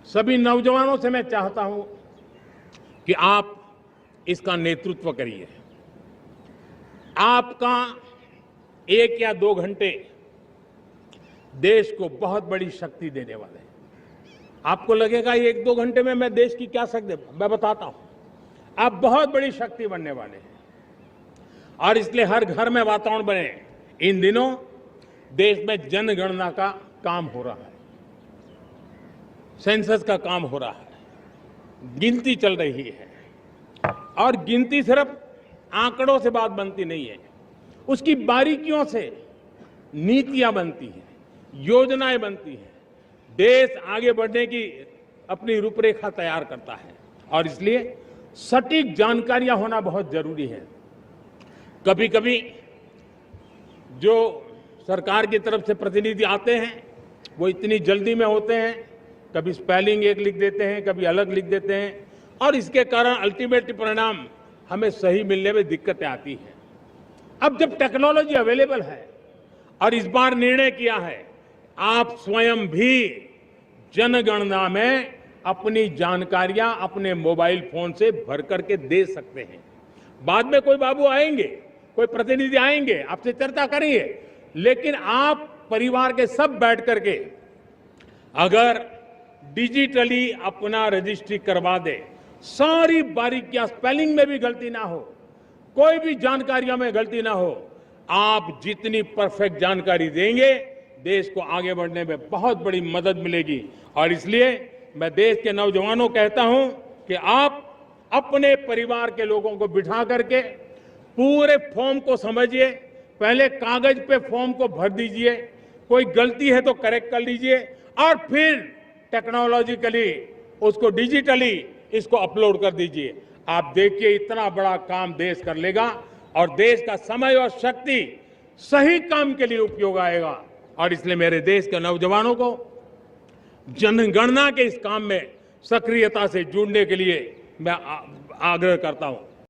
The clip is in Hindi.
सभी नौजवानों से मैं चाहता हूं कि आप इसका नेतृत्व करिए। आपका 1 या 2 घंटे देश को बहुत बड़ी शक्ति देने वाले हैं। आपको लगेगा 1-2 घंटे में मैं देश की क्या शक्ति, मैं बताता हूं, आप बहुत बड़ी शक्ति बनने वाले हैं। और इसलिए हर घर में वातावरण बने। इन दिनों देश में जनगणना का काम हो रहा है, सेंसस का काम हो रहा है, गिनती चल रही है। और गिनती सिर्फ आंकड़ों से बात बनती नहीं है, उसकी बारीकियों से नीतियां बनती हैं, योजनाएं बनती हैं, देश आगे बढ़ने की अपनी रूपरेखा तैयार करता है। और इसलिए सटीक जानकारियां होना बहुत जरूरी है। कभी कभी जो सरकार की तरफ से प्रतिनिधि आते हैं वो इतनी जल्दी में होते हैं, कभी स्पेलिंग एक लिख देते हैं, कभी अलग लिख देते हैं, और इसके कारण अल्टीमेट परिणाम हमें सही मिलने में दिक्कतें आती हैं। अब जब टेक्नोलॉजी अवेलेबल है और इस बार निर्णय किया है, आप स्वयं भी जनगणना में अपनी जानकारियां अपने मोबाइल फोन से भर करके दे सकते हैं। बाद में कोई बाबू आएंगे, कोई प्रतिनिधि आएंगे, आपसे चर्चा करेंगे, लेकिन आप परिवार के सब बैठ करके अगर डिजिटली अपना रजिस्ट्री करवा दे, सारी बारीकियां, स्पेलिंग में भी गलती ना हो, कोई भी जानकारियों में गलती ना हो, आप जितनी परफेक्ट जानकारी देंगे देश को आगे बढ़ने में बहुत बड़ी मदद मिलेगी। और इसलिए मैं देश के नौजवानों को कहता हूं कि आप अपने परिवार के लोगों को बिठा करके पूरे फॉर्म को समझिए, पहले कागज पे फॉर्म को भर दीजिए, कोई गलती है तो करेक्ट कर लीजिए, और फिर टेक्नोलॉजिकली उसको डिजिटली इसको अपलोड कर दीजिए। आप देखिए इतना बड़ा काम देश कर लेगा और देश का समय और शक्ति सही काम के लिए उपयोग आएगा। और इसलिए मेरे देश के नौजवानों को जनगणना के इस काम में सक्रियता से जुड़ने के लिए मैं आग्रह करता हूं।